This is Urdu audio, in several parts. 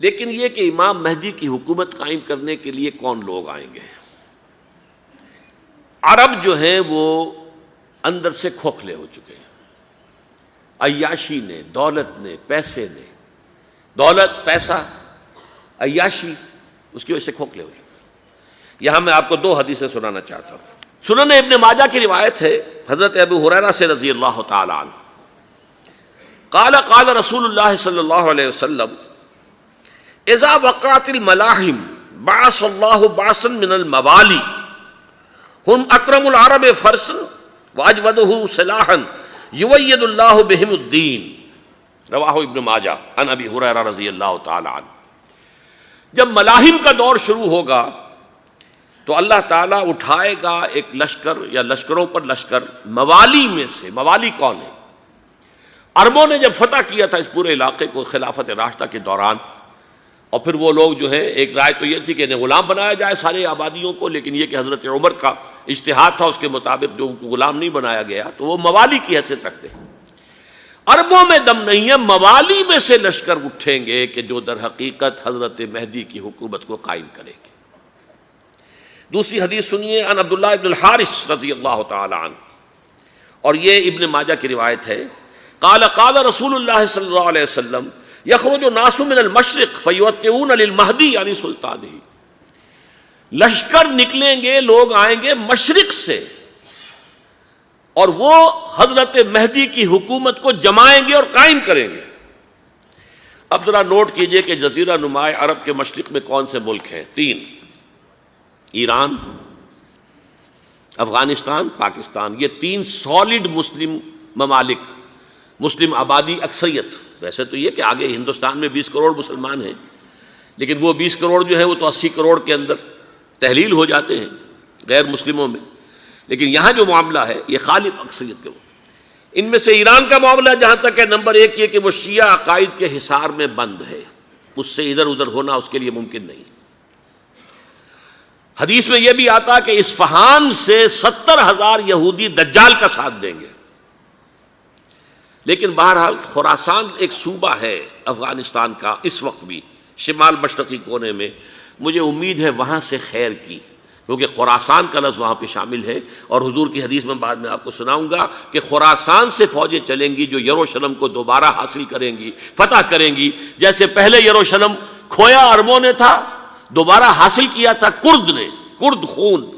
لیکن یہ کہ امام مہدی کی حکومت قائم کرنے کے لیے کون لوگ آئیں گے؟ عرب جو ہیں وہ اندر سے کھوکھلے ہو چکے ہیں، عیاشی نے، دولت نے، پیسے نے، دولت، پیسہ، عیاشی، اس کی وجہ سے کھوکھلے ہو چکے ہیں۔ یہاں میں آپ کو دو حدیثیں سنانا چاہتا ہوں۔ سنن ابن ماجہ کی روایت ہے حضرت ابو ہریرہ سے رضی اللہ تعالی عنہ، قال قال رسول اللہ صلی اللہ علیہ وسلم اذا وقعت الملاحم بعث اللہ بعثا من الموالی ہم اکرم العرب فرسا واجودہ سلاحا یوید اللہ بہم الدین، رواہ ابن ماجہ عن ابی ہریرہ رضی اللہ تعالی عنہ۔ جب ملاحم کا دور شروع ہوگا تو اللہ تعالیٰ اٹھائے گا ایک لشکر یا لشکروں پر لشکر موالی میں سے۔ موالی کون ہے؟ عربوں نے جب فتح کیا تھا اس پورے علاقے کو خلافت راشدہ کے دوران، اور پھر وہ لوگ جو ہے، ایک رائے تو یہ تھی کہ انہیں غلام بنایا جائے سارے آبادیوں کو، لیکن یہ کہ حضرت عمر کا اجتہاد تھا، اس کے مطابق جو ان کو غلام نہیں بنایا گیا تو وہ موالی کی حیثیت رکھتے ہیں۔ عربوں میں دم نہیں ہے، موالی میں سے لشکر اٹھیں گے کہ جو در حقیقت حضرت مہدی کی حکومت کو قائم کریں گے۔ دوسری حدیث سنیے، عن عبداللہ ابن الحارث رضی اللہ تعالی عنہ، اور یہ ابن ماجہ کی روایت ہے، قال قال رسول اللہ صلی اللہ علیہ وسلم یخرج الناس من المشرق فیوطئون للمہدی یعنی سلطانہ، لشکر نکلیں گے، لوگ آئیں گے مشرق سے، اور وہ حضرت مہدی کی حکومت کو جمائیں گے اور قائم کریں گے۔ اب ذرا نوٹ کیجئے کہ جزیرہ نماء عرب کے مشرق میں کون سے ملک ہیں؟ تین: ایران، افغانستان، پاکستان۔ یہ تین سالڈ مسلم ممالک، مسلم آبادی اکثریت۔ ویسے تو یہ کہ آگے ہندوستان میں 20 کروڑ مسلمان ہیں، لیکن وہ 20 کروڑ جو ہے وہ تو 80 کروڑ کے اندر تحلیل ہو جاتے ہیں غیر مسلموں میں، لیکن یہاں جو معاملہ ہے یہ غالب اکثریت کے۔ ان میں سے ایران کا معاملہ جہاں تک ہے، نمبر 1 یہ کہ وہ شیعہ عقائد کے حصار میں بند ہے، اس سے ادھر ادھر ہونا اس کے لیے ممکن نہیں۔ حدیث میں یہ بھی آتا کہ اصفہان سے 70,000 یہودی دجال کا ساتھ دیں گے۔ لیکن بہرحال خراسان ایک صوبہ ہے افغانستان کا اس وقت بھی، شمال مشرقی کونے میں، مجھے امید ہے وہاں سے خیر کی، کیونکہ خراسان کا لفظ وہاں پہ شامل ہے، اور حضور کی حدیث میں بعد میں آپ کو سناؤں گا کہ خراسان سے فوجیں چلیں گی جو یروشلم کو دوبارہ حاصل کریں گی، فتح کریں گی۔ جیسے پہلے یروشلم کھویا عربوں نے تھا، دوبارہ حاصل کیا تھا کرد نے، کرد خون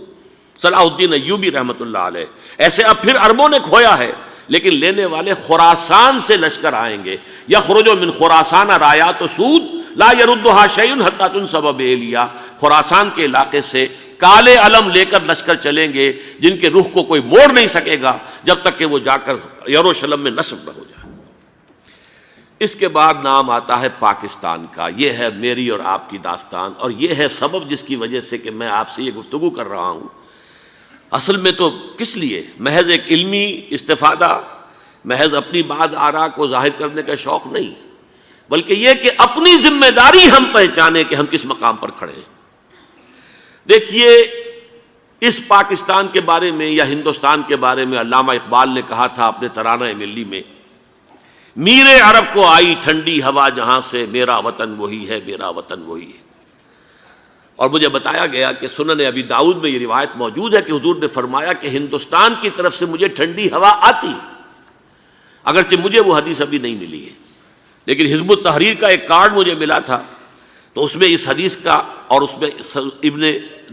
صلاح الدین ایوبی رحمۃ اللہ علیہ، ایسے اب پھر عربوں نے کھویا ہے، لیکن لینے والے خراسان سے لشکر آئیں گے۔ یخرج من خراسان رایات سود لا یردها شیء حتی تنصب بإیلیا، خراسان کے علاقے سے کالے علم لے کر لشکر چلیں گے جن کے رخ کو کوئی موڑ نہیں سکے گا جب تک کہ وہ جا کر یروشلم میں نصب نہ ہو جائے۔ اس کے بعد نام آتا ہے پاکستان کا۔ یہ ہے میری اور آپ کی داستان، اور یہ ہے سبب جس کی وجہ سے کہ میں آپ سے یہ گفتگو کر رہا ہوں۔ اصل میں تو کس لیے؟ محض ایک علمی استفادہ، محض اپنی بات آراء کو ظاہر کرنے کا شوق نہیں، بلکہ یہ کہ اپنی ذمہ داری ہم پہچانیں کہ ہم کس مقام پر کھڑے ہیں۔ دیکھیے، اس پاکستان کے بارے میں یا ہندوستان کے بارے میں علامہ اقبال نے کہا تھا اپنے ترانہ ملی میں، میرے عرب کو آئی ٹھنڈی ہوا جہاں سے، میرا وطن وہی ہے، میرا وطن وہی ہے۔ اور مجھے بتایا گیا کہ سنن ابی داؤد میں یہ روایت موجود ہے کہ حضور نے فرمایا کہ ہندوستان کی طرف سے مجھے ٹھنڈی ہوا آتی ہے، اگرچہ مجھے وہ حدیث ابھی نہیں ملی ہے، لیکن حزب التحریر کا ایک کارڈ مجھے ملا تھا، تو اس میں اس حدیث کا اور اس میں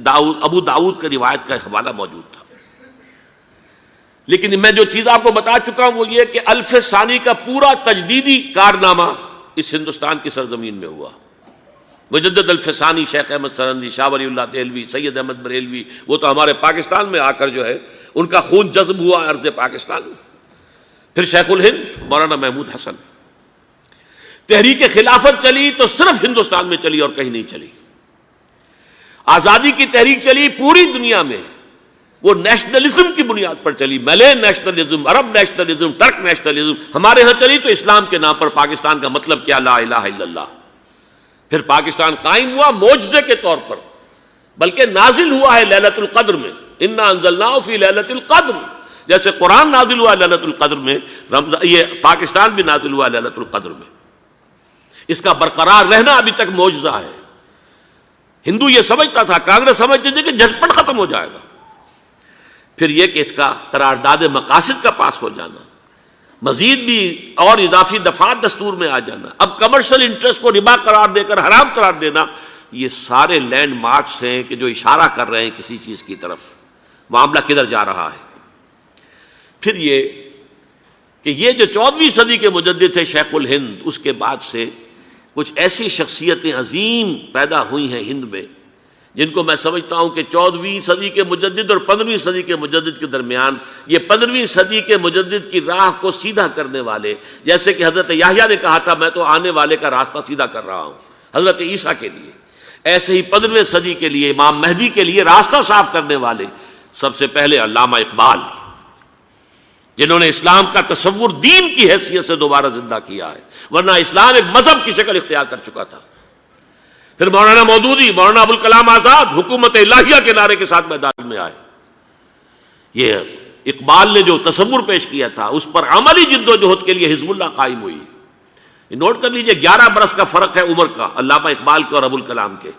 ابو داؤد کی روایت کا حوالہ موجود تھا۔ لیکن میں جو چیز آپ کو بتا چکا ہوں وہ یہ کہ الف ثانی کا پورا تجدیدی کارنامہ اس ہندوستان کی سرزمین میں ہوا۔ مجدد الف ثانی شیخ احمد سرندی، شاہ ولی اللہ دہلوی، سید احمد بریلوی، وہ تو ہمارے پاکستان میں آ کر جو ہے ان کا خون جذب ہوا ارض پاکستان میں۔ پھر شیخ الہند مولانا محمود حسن۔ تحریک خلافت چلی تو صرف ہندوستان میں چلی اور کہیں نہیں چلی۔ آزادی کی تحریک چلی پوری دنیا میں، وہ نیشنلزم کی بنیاد پر چلی، ملے نیشنلزم، عرب نیشنلزم، ترک نیشنلزم۔ ہمارے ہاں چلی تو اسلام کے نام پر پاکستان کا مطلب کیا؟ لا الہ الا اللہ۔ پھر پاکستان قائم ہوا معجزے کے طور پر، بلکہ نازل ہوا ہے لیلۃ القدر میں، انا انزلناہ فی لیلۃ القدر، جیسے قرآن نازل ہوا لیلۃ القدر میں، یہ پاکستان بھی نازل ہوا لیلۃ القدر میں۔ اس کا برقرار رہنا ابھی تک معجزہ ہے۔ ہندو یہ سمجھتا تھا، کانگریس سمجھتی تھی کہ جھٹپٹ ختم ہو جائے گا۔ پھر یہ کہ اس کا قرارداد مقاصد کا پاس ہو جانا، مزید بھی اور اضافی دفعات دستور میں آ جانا، اب کمرشل انٹرسٹ کو ربا قرار دے کر حرام قرار دینا، یہ سارے لینڈ مارکس ہیں کہ جو اشارہ کر رہے ہیں کسی چیز کی طرف، معاملہ کدھر جا رہا ہے۔ پھر یہ کہ یہ جو 14ویں صدی کے مجدد تھے شیخ الہند، اس کے بعد سے کچھ ایسی شخصیتیں عظیم پیدا ہوئی ہیں ہند میں، جن کو میں سمجھتا ہوں کہ 14ویں صدی کے مجدد اور 15ویں صدی کے مجدد کے درمیان یہ 15ویں صدی کے مجدد کی راہ کو سیدھا کرنے والے، جیسے کہ حضرت یحییٰ نے کہا تھا میں تو آنے والے کا راستہ سیدھا کر رہا ہوں حضرت عیسیٰ کے لیے، ایسے ہی 15ویں صدی کے لیے امام مہدی کے لیے راستہ صاف کرنے والے سب سے پہلے علامہ اقبال، جنہوں نے اسلام کا تصور دین کی حیثیت سے دوبارہ زندہ کیا ہے، ورنہ اسلام ایک مذہب کی شکل اختیار کر چکا تھا۔ پھر مولانا مودودی، مولانا ابوالکلام آزاد حکومت الہیہ کے نعرے کے ساتھ میدان میں آئے۔ یہ اقبال نے جو تصور پیش کیا تھا اس پر عملی جد و جہد کے لیے حزب اللہ قائم ہوئی۔ نوٹ کر لیجئے 11 برس کا فرق ہے عمر کا علامہ اقبال کے اور ابوالکلام کے،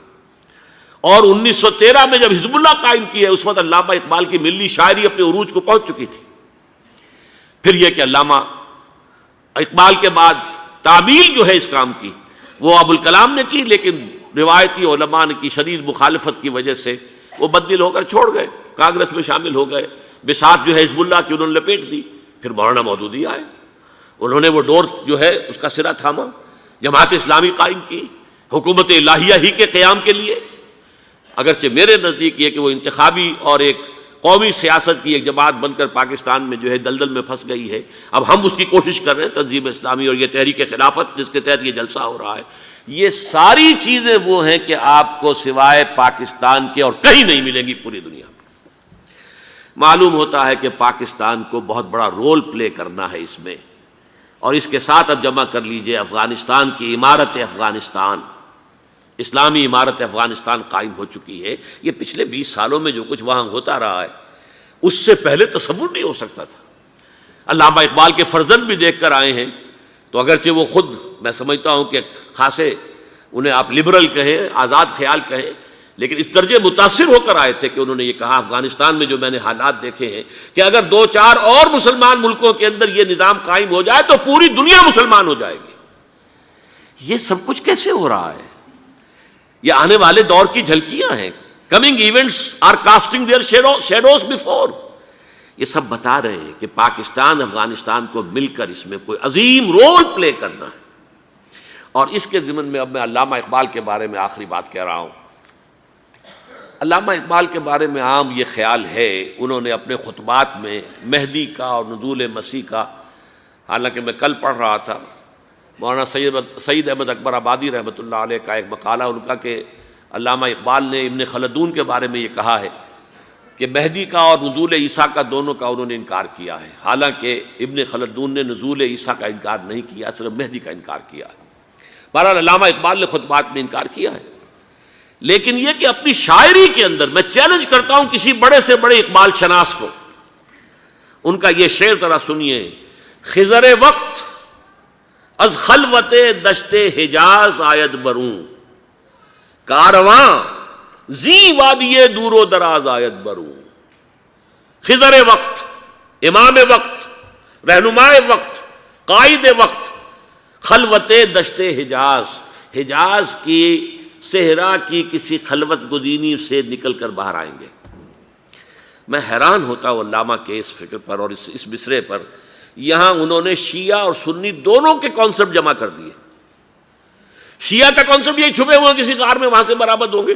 اور 1913 میں جب حزب اللہ قائم کی ہے اس وقت علامہ اقبال کی ملی شاعری اپنے عروج کو پہنچ چکی تھی۔ پھر یہ کہ علامہ اقبال کے بعد تعمیل جو ہے اس کام کی وہ ابوالکلام نے کی، لیکن روایتی علماء کی شدید مخالفت کی وجہ سے وہ بددل ہو کر چھوڑ گئے، کانگریس میں شامل ہو گئے، بساط جو ہے حزب اللہ کی انہوں نے لپیٹ دی۔ پھر مولانا مودودی آئے، انہوں نے وہ ڈور جو ہے اس کا سرا تھاما، جماعت اسلامی قائم کی حکومت الہیہ ہی کے قیام کے لیے۔ اگرچہ میرے نزدیک یہ کہ وہ انتخابی اور ایک قومی سیاست کی ایک جماعت بن کر پاکستان میں جو ہے دلدل میں پھنس گئی ہے، اب ہم اس کی کوشش کر رہے ہیں، تنظیم اسلامی اور یہ تحریک خلافت جس کے تحت یہ جلسہ ہو رہا ہے، یہ ساری چیزیں وہ ہیں کہ آپ کو سوائے پاکستان کے اور کہیں نہیں ملیں گی پوری دنیا میں۔ معلوم ہوتا ہے کہ پاکستان کو بہت بڑا رول پلے کرنا ہے اس میں، اور اس کے ساتھ اب جمع کر لیجئے افغانستان کی عمارت افغانستان، اسلامی عمارت افغانستان قائم ہو چکی ہے۔ یہ پچھلے 20 سالوں میں جو کچھ وہاں ہوتا رہا ہے اس سے پہلے تصور نہیں ہو سکتا تھا۔ علامہ اقبال کے فرزند بھی دیکھ کر آئے ہیں، تو اگرچہ وہ خود میں سمجھتا ہوں کہ خاصے انہیں آپ لبرل کہیں، آزاد خیال کہیں، لیکن اس درجے متاثر ہو کر آئے تھے کہ انہوں نے یہ کہا افغانستان میں جو میں نے حالات دیکھے ہیں کہ اگر 2-4 اور مسلمان ملکوں کے اندر یہ نظام قائم ہو جائے تو پوری دنیا مسلمان ہو جائے گی۔ یہ سب کچھ کیسے ہو رہا ہے؟ یہ آنے والے دور کی جھلکیاں ہیں۔ Coming events are casting their shadows before. یہ سب بتا رہے ہیں کہ پاکستان افغانستان کو مل کر اس میں کوئی عظیم رول پلے کرنا ہے۔ اور اس کے ضمن میں اب میں علامہ اقبال کے بارے میں آخری بات کہہ رہا ہوں۔ علامہ اقبال کے بارے میں عام یہ خیال ہے، انہوں نے اپنے خطبات میں مہدی کا اور نزول مسیح کا، حالانکہ میں کل پڑھ رہا تھا مولانا سید احمد اکبر آبادی رحمۃ اللہ علیہ کا ایک مقالہ ان کا کہ علامہ اقبال نے ابن خلدون کے بارے میں یہ کہا ہے کہ مہدی کا اور نزول عیسیٰ کا دونوں کا انہوں نے انکار کیا ہے، حالانکہ ابن خلدون نے نزول عیسیٰ کا انکار نہیں کیا، صرف مہدی کا انکار کیا ہے۔ بہرحال علامہ اقبال نے خطبات میں انکار کیا ہے، لیکن یہ کہ اپنی شاعری کے اندر میں چیلنج کرتا ہوں کسی بڑے سے بڑے اقبال شناس کو، ان کا یہ شعر ذرا سنیے: خضر وقت از خلوت دشت حجاز آید بروں، کارواں زی وادی دور و دراز آید بروں۔ خضر وقت، امام وقت، رہنمائے وقت، قائد وقت، خلوت دشت حجاز، حجاز کی صحرا کی کسی خلوت گزینی سے نکل کر باہر آئیں گے۔ میں حیران ہوتا ہوں علامہ کے اس فکر پر اور اس مصرے پر۔ یہاں انہوں نے شیعہ اور سنی دونوں کے کانسیپٹ جمع کر دیے۔ شیعہ کا کانسیپٹ یہ چھپے ہوئے کسی غار میں وہاں سے برآمد ہوں گے،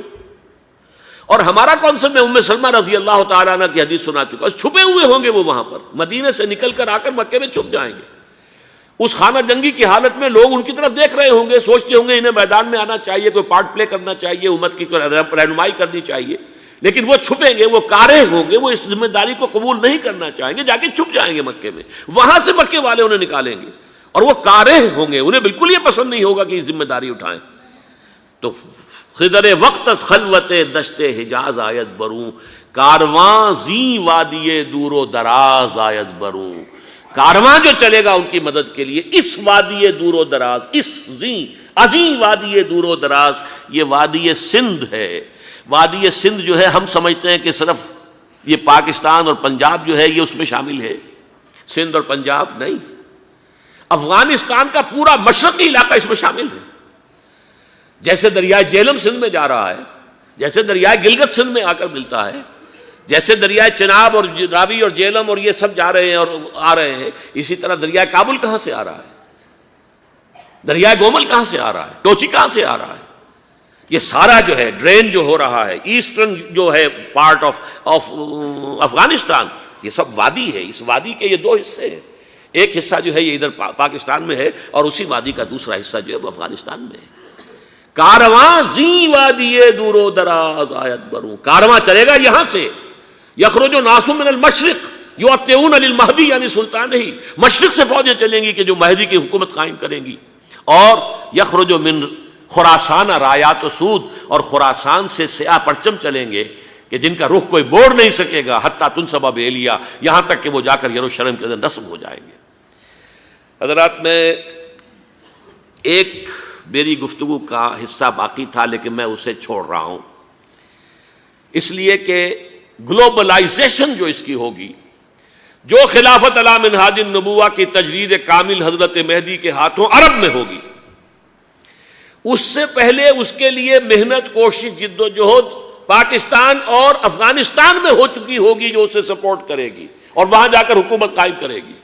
اور ہمارا کانسیپٹ میں ام سلمہ رضی اللہ تعالیٰ عنہ کی حدیث سنا چکا، چھپے ہوئے ہوں گے وہ وہاں پر، مدینے سے نکل کر آ کر مکے میں چھپ جائیں گے۔ اس خانہ جنگی کی حالت میں لوگ ان کی طرف دیکھ رہے ہوں گے، سوچتے ہوں گے انہیں میدان میں آنا چاہیے، کوئی پارٹ پلے کرنا چاہیے، امت کی کوئی رہنمائی کرنی چاہیے، لیکن وہ چھپیں گے، وہ کارہ ہوں گے، وہ اس ذمہ داری کو قبول نہیں کرنا چاہیں گے، جا کے چھپ جائیں گے مکے میں، وہاں سے مکے والے انہیں نکالیں گے، اور وہ کارہ ہوں گے، انہیں بالکل یہ پسند نہیں ہوگا کہ یہ ذمہ داری اٹھائیں۔ تو خضر وقت از خلوت دشت حجاز آیت بروں، کارواں زی وادی دور و دراز آیت بروں۔ کارواں جو چلے گا ان کی مدد کے لیے اس وادی دور و دراز، اس زی عظیم وادی دور و دراز، یہ وادی سندھ ہے۔ وادی سندھ جو ہے ہم سمجھتے ہیں کہ صرف یہ پاکستان اور پنجاب جو ہے یہ اس میں شامل ہے، سندھ اور پنجاب نہیں، افغانستان کا پورا مشرقی علاقہ اس میں شامل ہے۔ جیسے دریائے جہلم سندھ میں جا رہا ہے، جیسے دریائے گلگت سندھ میں آ کر ملتا ہے، جیسے دریائے چناب اور راوی اور جہلم اور یہ سب جا رہے ہیں اور آ رہے ہیں، اسی طرح دریائے کابل کہاں سے آ رہا ہے، دریائے گومل کہاں سے آ رہا ہے، ٹوچی کہاں سے آ رہا ہے، یہ سارا جو ہے ڈرین جو ہو رہا ہے ایسٹرن جو ہے پارٹ آف افغانستان، یہ سب وادی ہے۔ اس وادی کے یہ دو حصے ہیں، ایک حصہ جو ہے یہ ادھر پاکستان میں ہے اور اسی وادی کا دوسرا حصہ جو ہے وہ افغانستان میں ہے۔ کارواں زی وادی دور و دراز آیت بروں، کارواں چلے گا یہاں سے، یخرج ناس من المشرق یؤتون للمہدی یعنی سلطان ہی، مشرق سے فوجیں چلیں گی کہ جو مہدی کی حکومت قائم کریں گی، اور یخرج من خراسان رایات و سود، اور خراسان سے سیاہ پرچم چلیں گے کہ جن کا رخ کوئی موڑ نہیں سکے گا، حتیٰ تنصب بیلیا، یہاں تک کہ وہ جا کر یروشلم کے اندر نصب ہو جائیں گے۔ حضرات، میں ایک میری گفتگو کا حصہ باقی تھا لیکن میں اسے چھوڑ رہا ہوں، اس لیے کہ گلوبلائزیشن جو اس کی ہوگی، جو خلافت علی منہاج النبوہ کی تجرید کامل حضرت مہدی کے ہاتھوں عرب میں ہوگی، اس سے پہلے اس کے لیے محنت، کوشش، جد و جہد پاکستان اور افغانستان میں ہو چکی ہوگی جو اسے سپورٹ کرے گی اور وہاں جا کر حکومت قائم کرے گی۔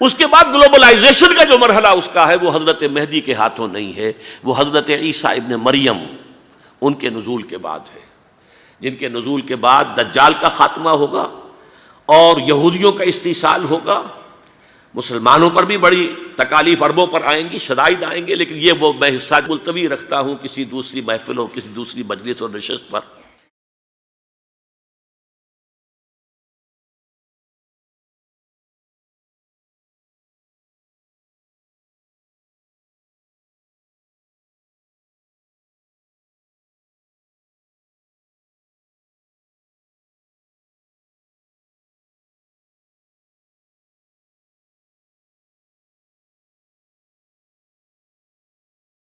اس کے بعد گلوبلائزیشن کا جو مرحلہ اس کا ہے وہ حضرت مہدی کے ہاتھوں نہیں ہے، وہ حضرت عیسیٰ ابن مریم ان کے نزول کے بعد ہے، جن کے نزول کے بعد دجال کا خاتمہ ہوگا اور یہودیوں کا استحصال ہوگا، مسلمانوں پر بھی بڑی تکالیف اربوں پر آئیں گی، شدائد آئیں گے، لیکن یہ وہ میں حصہ ملتوی رکھتا ہوں کسی دوسری محفل اور کسی دوسری مجلس اور نشست پر۔